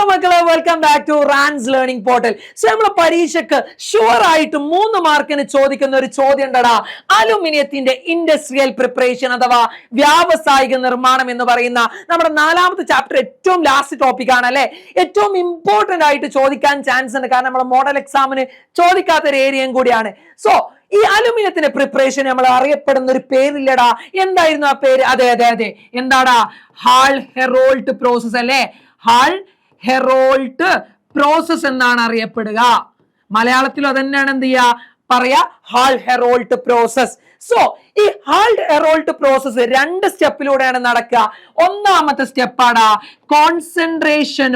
Hello മക്കളെ, welcome back to റാൻസ് learning portal. So നമ്മളെ പരീക്ഷയ്ക്ക് ഷുവർ ആയിട്ട് 3 മാർക്കിന് ചോദിക്കുന്ന ഒരു ചോദ്യം ഉണ്ടടാ. അലുമിനിയത്തിന്റെ ഇൻഡസ്ട്രിയൽ പ്രിപ്പറേഷൻ അഥവാ വ്യാവസായിക നിർമ്മാണം എന്ന് പറയുന്ന നമ്മുടെ 4ാമത്തെ ചാപ്റ്റർ ഏറ്റവും ലാസ്റ്റ് ടോപ്പിക് ആണ് അല്ലെ. ഏറ്റവും ഇമ്പോർട്ടന്റ് ആയിട്ട് ചോദിക്കാൻ ചാൻസ് ഉണ്ട്, കാരണം നമ്മുടെ മോഡൽ എക്സാമിന് ചോദിക്കാത്ത ഒരു ഏരിയയും കൂടിയാണ്. സോ ഈ അലുമിനിയത്തിന്റെ പ്രിപ്പറേഷൻ നമ്മൾ അറിയപ്പെടുന്ന ഒരു പേരില്ലടാ. എന്തായിരുന്നു ആ പേര്? അതെ അതെ അതെ, എന്താടാ? ഹാൾ ഹെറോൾട്ട് പ്രോസസ് അല്ലെ. ഹാൾ ഹെറോൾട്ട് പ്രോസസ് എന്നാണ് അറിയപ്പെടുക. മലയാളത്തിലും അതന്നെയാണ് എന്ത് ചെയ്യാ പറയാ, ഹാൾ ഹെറോൾട്ട് പ്രോസസ്. സോ ഈ ഹാൾ ഹെറോൾട്ട് പ്രോസസ് 2 സ്റ്റെപ്പിലൂടെയാണ് നടക്കുക. ഒന്നാമത്തെ സ്റ്റെപ്പാണ് കോൺസെൻട്രേഷൻ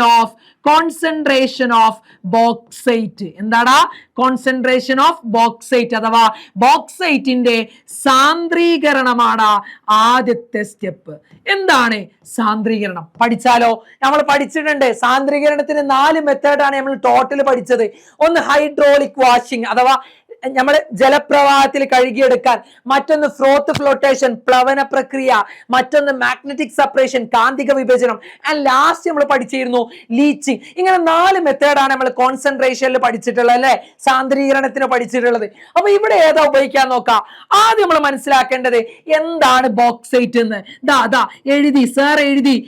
ഓഫ് ബോക്സൈറ്റ്. എന്താടാ? കോൺസെൻട്രേഷൻ ഓഫ് ബോക്സൈറ്റ് അഥവാ ബോക്സൈറ്റിന്റെ സാന്ദ്രീകരണമാണ് ആദ്യത്തെ സ്റ്റെപ്പ്. എന്താണ് സാന്ദ്രീകരണം? പഠിച്ചാലോ? നമ്മൾ പഠിച്ചിട്ടുണ്ട്. സാന്ദ്രീകരണത്തിന് 4 മെത്തേഡാണ് നമ്മൾ ടോട്ടൽ പഠിച്ചത്. ഒന്ന് ഹൈഡ്രോളിക് വാഷിംഗ് അഥവാ നമ്മൾ ജലപ്രവാഹത്തിൽ കഴുകിയെടുക്കാൻ, മറ്റൊന്ന് ഫ്രോത്ത് ഫ്ലോട്ടേഷൻ പ്ലവന പ്രക്രിയ, മറ്റൊന്ന് മാഗ്നറ്റിക് സെപ്പറേഷൻ കാന്തിക വിഭജനം, ആൻഡ് ലാസ്റ്റ് നമ്മൾ പഠിച്ചിരുന്നു ലീച്ചിങ്. ഇങ്ങനെ 4 മെത്തേഡാണ് നമ്മൾ കോൺസെൻട്രേഷനിൽ പഠിച്ചിട്ടുള്ളത് അല്ലെ, സാന്ദ്രീകരണത്തിന് പഠിച്ചിട്ടുള്ളത്. അപ്പൊ ഇവിടെ ഏതാ ഉപയോഗിക്കാൻ നോക്കാം. ആദ്യം നമ്മൾ മനസ്സിലാക്കേണ്ടത് എന്താണ് ബോക്സൈറ്റ് എന്ന്. ദാ എഴുതി, സാർ എഴുതി.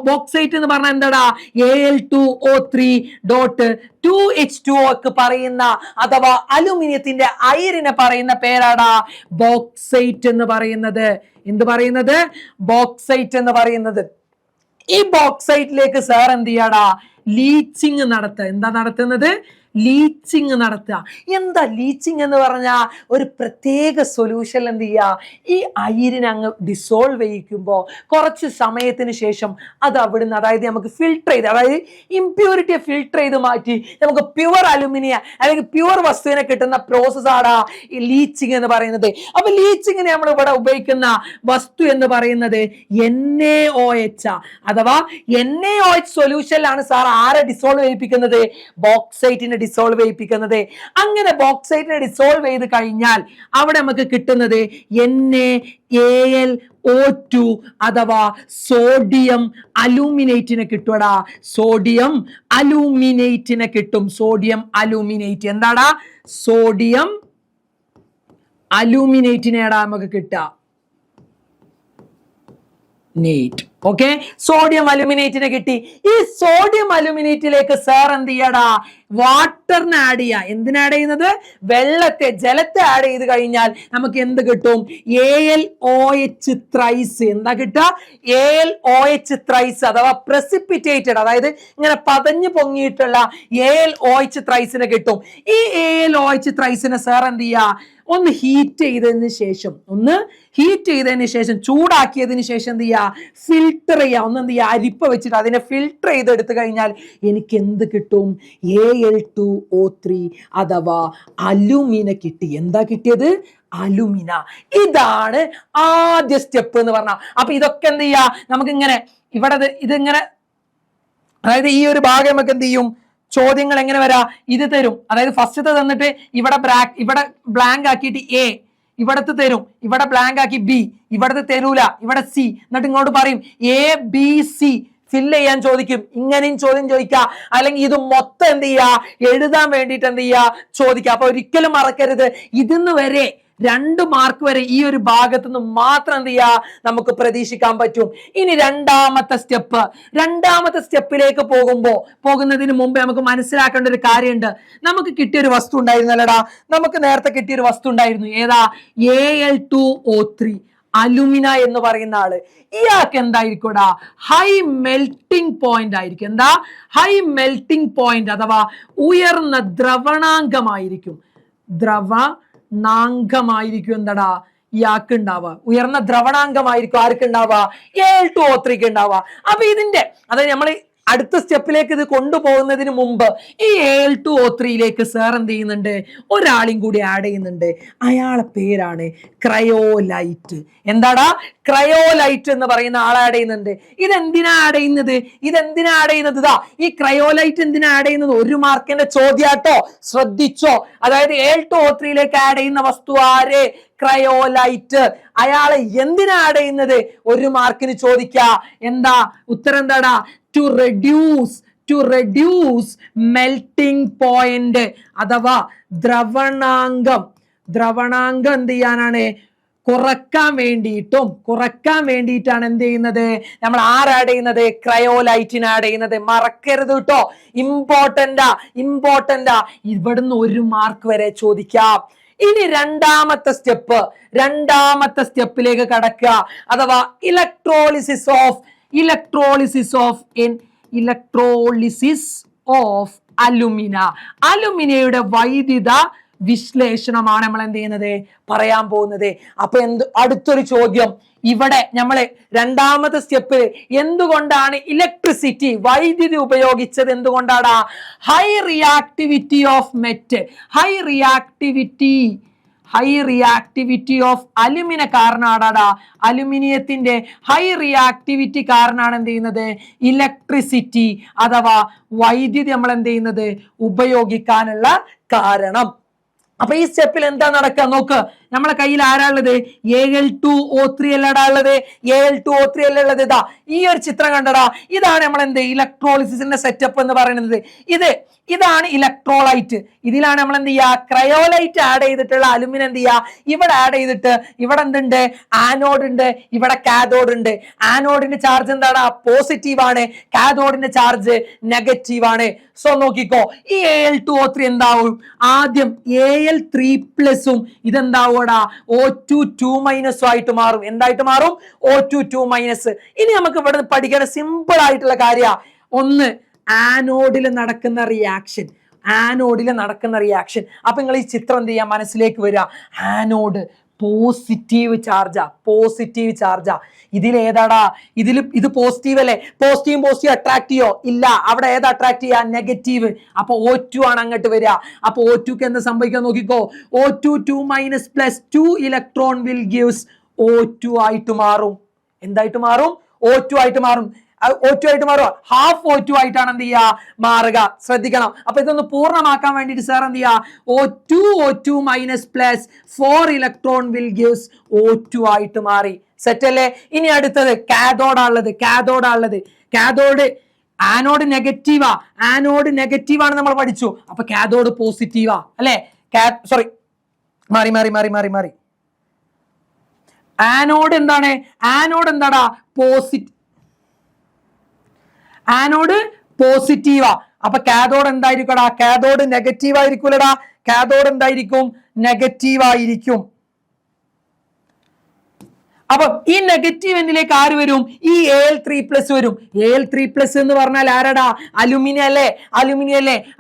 ബോക്സൈറ്റ് എന്ന് പറഞ്ഞാൽ എന്താടാ? Al2O3.2H2O ഒക്കെ പറയുന്ന അഥവാ അലുമിനിയത്തിന്റെ അയിരിനെ പറയുന്ന പേരാടാ ബോക്സൈറ്റ് എന്ന് പറയുന്നത്. എന്ത് പറയുന്നത്? ബോക്സൈറ്റ് എന്ന് പറയുന്നത്. ഈ ബോക്സൈറ്റിലേക്ക് സാർ എന്ത് ചെയ്യാടാ? ലീച്ചിങ് നടത്തുക. എന്താ നടത്തുന്നത്? ലീച്ചിങ് നടത്തുക. എന്താ ലീച്ചിങ് എന്ന് പറഞ്ഞാൽ ഒരു പ്രത്യേക സൊല്യൂഷൻ എന്ത് ചെയ്യുക, ഈ അയിരിനെ അങ്ങ് ഡിസോൾവ് ചെയ്യിക്കുമ്പോൾ കുറച്ച് സമയത്തിന് ശേഷം അത് അവിടുന്ന്, അതായത് നമുക്ക് ഫിൽട്ടർ ചെയ്ത്, അതായത് ഇംപ്യൂരിറ്റിയെ ഫിൽട്ടർ ചെയ്ത് മാറ്റി നമുക്ക് പ്യുവർ അലുമിനിയം അല്ലെങ്കിൽ പ്യുവർ വസ്തുവിനെ കിട്ടുന്ന പ്രോസസ്സാണ് ഈ ലീച്ചിങ് എന്ന് പറയുന്നത്. അപ്പൊ ലീച്ചിങ്ങിന് നമ്മൾ ഇവിടെ ഉപയോഗിക്കുന്ന വസ്തു എന്ന് പറയുന്നത് NaOH അഥവാ NaOH സൊല്യൂഷനിലാണ് സാർ ആരെ ഡിസോൾവ് ചെയ്യിപ്പിക്കുന്നത്? ബോക്സൈറ്റിനെ ഡിസോൾവ് ചെയ്യിപ്പിക്കുന്നത്. അങ്ങനെ ബോക്സൈറ്റിനെ ഡിസോൾവ് ചെയ്ത് കഴിഞ്ഞാൽ അവിടെ നമുക്ക് കിട്ടുന്നത് NaAlO2 അഥവാ സോഡിയം അലൂമിനേറ്റിനെ കിട്ടുവടാ. സോഡിയം അലൂമിനേറ്റിനെ കിട്ടും. Sodium aluminate. എന്താടാ? സോഡിയം അലൂമിനേറ്റിനെടാ നമുക്ക് കിട്ടുക. നെയ്റ്റ്. ഓക്കെ, സോഡിയം അലുമിനേറ്റിനെ കിട്ടി. ഈ സോഡിയം അലുമിനേറ്റിലേക്ക് സാർ എന്ത് ചെയ്യടാ? വാട്ടറിനെ ആഡ് ചെയ്യുക. എന്തിനാ ആഡ് ചെയ്യുന്നത്? വെള്ളത്തെ, ജലത്തെ ആഡ് ചെയ്ത് കഴിഞ്ഞാൽ നമുക്ക് എന്ത് കിട്ടും? AlOH thrice. എന്താ കിട്ടുക? AlOH ത്രൈസ് അഥവാ പ്രസിപ്പിറ്റേറ്റഡ്, അതായത് ഇങ്ങനെ പതഞ്ഞു പൊങ്ങിയിട്ടുള്ള AlOH ത്രൈസിനെ കിട്ടും. ഈ AlOH ത്രൈസിനെ സാർ എന്ത് ചെയ്യുക? ഒന്ന് ഹീറ്റ് ചെയ്തതിന് ശേഷം ചൂടാക്കിയതിന് ശേഷം എന്ത് ചെയ്യുക? ഫിൽട്ടർ ചെയ്യുക. ഒന്ന് എന്ത് ചെയ്യുക? അരിപ്പ വെച്ചിട്ട് അതിനെ ഫിൽട്ടർ ചെയ്തെടുത്തു കഴിഞ്ഞാൽ എനിക്ക് എന്ത് കിട്ടും? Al2O3 അഥവാ അലുമിന കിട്ടി. എന്താ കിട്ടിയത്? അലുമിന. ഇതാണ് ആദ്യ സ്റ്റെപ്പ് എന്ന് പറഞ്ഞാൽ. അപ്പൊ ഇതൊക്കെ എന്ത് ചെയ്യാ? നമുക്കിങ്ങനെ ഇവിടെ ഇതിങ്ങനെ, അതായത് ഈ ഒരു ഭാഗം നമുക്ക് എന്ത് ചെയ്യും? ചോദ്യങ്ങൾ എങ്ങനെ വരാ? ഇത് തരും, അതായത് ഫസ്റ്റത്തെ തന്നിട്ട് ഇവിടെ ബ്ലാങ്ക് ആക്കിയിട്ട് A, ഇവിടത്തെ തരും, ഇവിടെ ബ്ലാങ്ക് ആക്കി B, ഇവിടത്തെ തരൂല, ഇവിടെ C, എന്നിട്ട് ഇങ്ങോട്ട് പറയും ABC ഫില്ല് ചെയ്യാൻ ചോദിക്കും. ഇങ്ങനെയും ചോദ്യം ചോദിക്കുക. അല്ലെങ്കിൽ ഇത് മൊത്തം എന്ത് ചെയ്യുക? എഴുതാൻ വേണ്ടിയിട്ട് എന്ത് ചെയ്യുക? ചോദിക്കുക. അപ്പൊ ഒരിക്കലും മറക്കരുത്, ഇതിന്ന് വരെ 2 മാർക്ക് വരെ ഈ ഒരു ഭാഗത്തു നിന്ന് മാത്രം എന്ത് ചെയ്യുക? നമുക്ക് പ്രതീക്ഷിക്കാൻ പറ്റും. ഇനി രണ്ടാമത്തെ സ്റ്റെപ്പിലേക്ക് പോകുന്നതിന് മുമ്പേ നമുക്ക് മനസ്സിലാക്കേണ്ട ഒരു കാര്യമുണ്ട്. നമുക്ക് കിട്ടിയൊരു വസ്തു ഉണ്ടായിരുന്നല്ലടാ. നമുക്ക് നേരത്തെ കിട്ടിയൊരു വസ്തു ഉണ്ടായിരുന്നു. ഏതാ? Al2O3 അലുമിന എന്ന് പറയുന്ന ആള്. ഇയാൾക്ക് എന്തായിരിക്കൂടാ? ഹൈ മെൽറ്റിംഗ് പോയിന്റ് ആയിരിക്കും. എന്താ? ഹൈ മെൽറ്റിംഗ് പോയിന്റ് അഥവാ ഉയർന്ന ദ്രവണാങ്കമായിരിക്കും. എന്താടാ ഇയാൾക്ക് ഉണ്ടാവുക? ഉയർന്ന ദ്രവണാങ്കമായിരിക്കും. ആർക്ക് ഉണ്ടാവുക? Al2O3 ഉണ്ടാവുക. അപ്പൊ ഇതിന്റെ, അതായത് നമ്മൾ അടുത്ത സ്റ്റെപ്പിലേക്ക് ഇത് കൊണ്ടുപോകുന്നതിന് മുമ്പ് ഈ Al2O3യിലേക്ക് സാർ എന്ത് ചെയ്യുന്നുണ്ട്? ഒരാളെയും കൂടി ആഡ് ചെയ്യുന്നുണ്ട്. അയാളെ പേരാണ് ക്രയോലൈറ്റ്. എന്താടാ? ക്രയോലൈറ്റ് എന്ന് പറയുന്ന ആളെ ആഡ് ചെയ്യുന്നുണ്ട്. ഇതെന്തിനാ ആഡ് ചെയ്യുന്നത്? ഇതാ ഈ ക്രയോലൈറ്റ് എന്തിനാ ആഡ് ചെയ്യുന്നത്? 1 മാർക്കിന്റെ ചോദ്യാട്ടോ, ശ്രദ്ധിച്ചോ. അതായത് Al2O3യിലേക്ക് ആഡ് ചെയ്യുന്ന വസ്തു ആര്? ക്രയോലൈറ്റ്. അയാളെ എന്തിനാ ആഡ് ചെയ്യുന്നത്? 1 മാർക്കിന് ചോദിക്കുക. എന്താ ഉത്തരം? എന്താടാ? To reduce to reduce melting point അഥവാ ദ്രവണാങ്കം എന്ത് ചെയ്യാനാണ്? കുറക്കാൻ വേണ്ടിയിട്ടാണ് എന്ത് ചെയ്യുന്നത്? നമ്മൾ ആഡ് ചെയ്യുന്നത്? ക്രയോലൈറ്റിന് ആഡ് ചെയ്യുന്നത്. മറക്കരുത് കേട്ടോ, ഇമ്പോർട്ടന്റാ. ഇവിടുന്ന് 1 മാർക്ക് വരെ ചോദിക്കാം. ഇനി രണ്ടാമത്തെ സ്റ്റെപ്പിലേക്ക് കടക്കുക, അഥവാ ഇലക്ട്രോളിസിസ് ഓഫ് അലുമിനയുടെ വൈദ്യുത വിശ്ലേഷണമാണ് നമ്മൾ എന്ത് ചെയ്യുന്നത്? പറയാൻ പോകുന്നത്. അപ്പൊ അടുത്തൊരു ചോദ്യം, ഇവിടെ നമ്മള് രണ്ടാമത്തെ സ്റ്റെപ്പ് എന്തുകൊണ്ടാണ് ഇലക്ട്രിസിറ്റി വൈദ്യുതി ഉപയോഗിച്ചത്? എന്തുകൊണ്ടാണ്? ഹൈ റിയാക്ടിവിറ്റി ഓഫ് അലുമിന കാരണമാണ്. അലുമിനിയത്തിന്റെ ഹൈ റിയാക്ടിവിറ്റി കാരണമാണ് എന്ത് ചെയ്യുന്നത്? ഇലക്ട്രിസിറ്റി അഥവാ വൈദ്യുതി നമ്മൾ എന്ത് ചെയ്യുന്നത്? ഉപയോഗിക്കാനുള്ള കാരണം. അപ്പൊ ഈ സ്റ്റെപ്പിൽ എന്താ നടക്കുക നോക്ക്. നമ്മളെ കയ്യിൽ ആരാളുള്ളത്? Al2O3 അല്ലടാ ഉള്ളത്. Al2O3 അല്ല ഉള്ളത്. ഇതാ ഈ ഒരു ചിത്രം കണ്ടടാ, ഇതാണ് നമ്മൾ എന്ത് ഇലക്ട്രോളിസിന്റെ സെറ്റപ്പ് എന്ന് പറയുന്നത്. ഇതാണ് ഇലക്ട്രോലൈറ്റ്. ഇതിലാണ് നമ്മൾ എന്ത് ചെയ്യുക? ക്രയോലൈറ്റ് ആഡ് ചെയ്തിട്ടുള്ള അലുമിനിയം എന്ത് ചെയ്യുക? ഇവിടെ ആഡ് ചെയ്തിട്ട് ഇവിടെ എന്തുണ്ട്? ആനോഡ് ഉണ്ട്, ഇവിടെ കാഥോഡ് ഉണ്ട്. ആനോഡിന്റെ ചാർജ് എന്താണ്? പോസിറ്റീവ് ആണ്. കാഥോഡിന്റെ ചാർജ് നെഗറ്റീവ് ആണ്. സോ നോക്കിക്കോ, ഈ Al2O3 എന്താവും? ആദ്യം Al3+ ഇതെന്താവൂടാ? O2 2- ആയിട്ട് മാറും. എന്തായിട്ട് മാറും? O2 2-. ഇനി നമുക്ക് ഇവിടെ പഠിക്കേണ്ട സിമ്പിൾ ആയിട്ടുള്ള കാര്യ, ഒന്ന് ആനോഡിൽ നടക്കുന്ന റിയാക്ഷൻ. അപ്പൊ നിങ്ങൾ ഈ ചിത്രം എന്ത് ചെയ്യാം? മനസ്സിലേക്ക് വരിക. ആനോഡ് പോസിറ്റീവ് ചാർജാ. ഇതിൽ ഏതാടാ? ഇത് പോസിറ്റീവ് അല്ലേ? പോസിറ്റീവ് അട്രാക്ട് ചെയ്യോ? ഇല്ല. അവിടെ ഏതാ അട്രാക്ട് ചെയ്യാ? നെഗറ്റീവ്. അപ്പൊ O2 ആണ് അങ്ങോട്ട് വരിക. അപ്പൊ O2ക്ക് എന്താ സംഭവിക്കാൻ നോക്കിക്കോ. O2 2- + 2 electron will gives O2 ആയിട്ട് മാറും. എന്തായിട്ട് മാറും? O2 ആയിട്ട് മാറും. ഹാഫ് O2 ആയിട്ടാണ് എന്ത് ചെയ്യുക? മാറുക. ശ്രദ്ധിക്കണം. അപ്പൊ ഇതൊന്ന് പൂർണ്ണമാക്കാൻ വേണ്ടിട്ട് സാർ എന്ത് ചെയ്യുക? O2 + 4 electron will gives O2 ആയിട്ട് മാറി. സെറ്റ് അല്ലേ? ഇനി അടുത്തത് കാഥോഡാണുള്ളത്. കാഥോഡ് ആനോഡ് നെഗറ്റീവാണ് നമ്മൾ പഠിച്ചു. അപ്പൊ കാഥോഡ് പോസിറ്റീവാ അല്ലെ? സോറി, മാറി. ആനോഡ് എന്താടാ? ആനോഡ് പോസിറ്റീവാ. അപ്പൊ കാഥോഡ് എന്തായിരിക്കടാ? കാഥോഡ് നെഗറ്റീവ് ആയിരിക്കൂലടാ. കാഥോഡ് എന്തായിരിക്കും? നെഗറ്റീവ് ആയിരിക്കും. അപ്പൊ ഈ നെഗറ്റീവ് എന്നിലേക്ക് ആര് വരും? ഈ Al3+ വരും. Al3+ എന്ന് പറഞ്ഞാൽ ആരടാ? അലുമിനിയം അല്ലേ?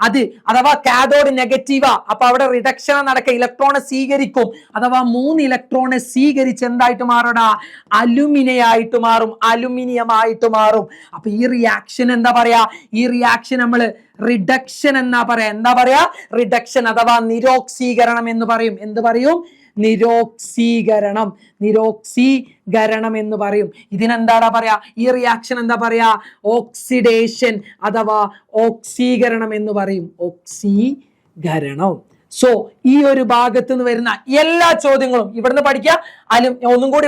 അത് അഥവാ കാഥോഡ് നെഗറ്റീവാ. അപ്പൊ അവിടെ റിഡക്ഷൻ നടക്കുക, ഇലക്ട്രോണെ സ്വീകരിക്കും. അഥവാ 3 ഇലക്ട്രോണെ സ്വീകരിച്ച് എന്തായിട്ട് മാറടാ? അലുമിനിയം ആയിട്ട് മാറും. അപ്പൊ ഈ റിയാക്ഷൻ എന്താ പറയാ? ഈ റിയാക്ഷൻ നമ്മള് റിഡക്ഷൻ എന്നാ പറയാ? റിഡക്ഷൻ അഥവാ നിരോക്സീകരണം എന്ന് പറയും. എന്ത് പറയും? നിരോക്സീകരണം എന്ന് പറയും. ഇതിനെന്താടാ പറയാ? ഈ റിയാക്ഷൻ എന്താ പറയാ? ഓക്സിഡേഷൻ അഥവാ ഓക്സീകരണം എന്ന് പറയും. ഓക്സീകരണം. സോ ഈ ഒരു ഭാഗത്ത് നിന്ന് വരുന്ന എല്ലാ ചോദ്യങ്ങളും ഇവിടുന്ന് പഠിക്കുക. ഒന്നും കൂടി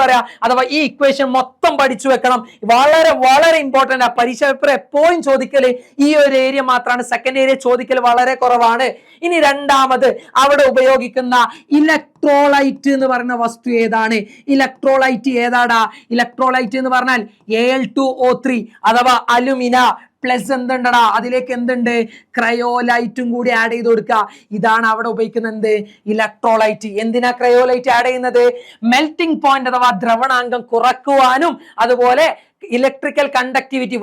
പറയാ, അഥവാ ഈ ഇക്വേഷൻ മൊത്തം പഠിച്ചു വെക്കണം. വളരെ ഇമ്പോർട്ടന്റ് ആ. പരീക്ഷ പേപ്പർ എപ്പോഴും ചോദിക്കല് ഈ ഒരു ഏരിയ മാത്രമാണ്. സെക്കൻഡ് ഏരിയ ചോദിക്കൽ വളരെ കുറവാണ്. ഇനി രണ്ടാമത് അവിടെ ഉപയോഗിക്കുന്ന ഇലക്ട്രോലൈറ്റ് എന്ന് പറയുന്ന വസ്തു ഏതാണ്? ഇലക്ട്രോലൈറ്റ് ഏതാടാ? ഇലക്ട്രോലൈറ്റ് എന്ന് പറഞ്ഞാൽ Al2O3 അഥവാ അലുമിന പ്ലസ് എന്തുണ്ടടാ? അതിലേക്ക് എന്തുണ്ട്? ക്രയോലൈറ്റും കൂടി ആഡ് ചെയ്ത് കൊടുക്കുക. ഇതാണ് അവിടെ ഉപയോഗിക്കുന്ന എന്ത്? ഇലക്ട്രോലൈറ്റ്. എന്തിനാ ക്രയോലൈറ്റ് ആഡ് ചെയ്യുന്നത്? മെൽറ്റിംഗ് പോയിന്റ് അഥവാ ദ്രവണാങ്കം കുറക്കുവാനും അതുപോലെ ഇലക്ട്രിക്കൽ കണ്ടക്ടിവിറ്റി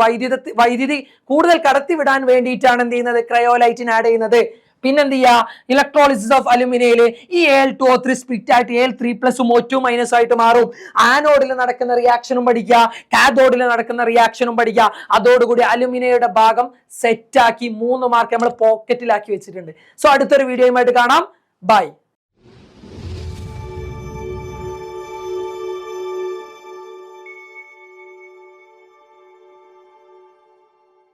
വൈദ്യുതി കൂടുതൽ കടത്തിവിടാൻ വേണ്ടിയിട്ടാണ് എന്ത് ചെയ്യുന്നത്? ക്രയോലൈറ്റിന് ആഡ് ചെയ്യുന്നത്. പിന്നെന്ത് ചെയ്യാ? ഇലക്ട്രോളിസിസ് ഓഫ് അലുമിനിയയില് ഈ Al2O3 സ്പ്ലിറ്റ് ആയിട്ട് Al3+ O2- ആയിട്ട് മാറും. ആനോഡിൽ നടക്കുന്ന റിയാക്ഷനും പഠിക്കുക, കാഥോഡിൽ നടക്കുന്ന റിയാക്ഷനും പഠിക്കുക. അതോടുകൂടി അലുമിനിയയുടെ ഭാഗം സെറ്റാക്കി 3 മാർക്ക് നമ്മൾ പോക്കറ്റിലാക്കി വെച്ചിട്ടുണ്ട്. സോ അടുത്തൊരു വീഡിയോയുമായിട്ട് കാണാം. ബൈ.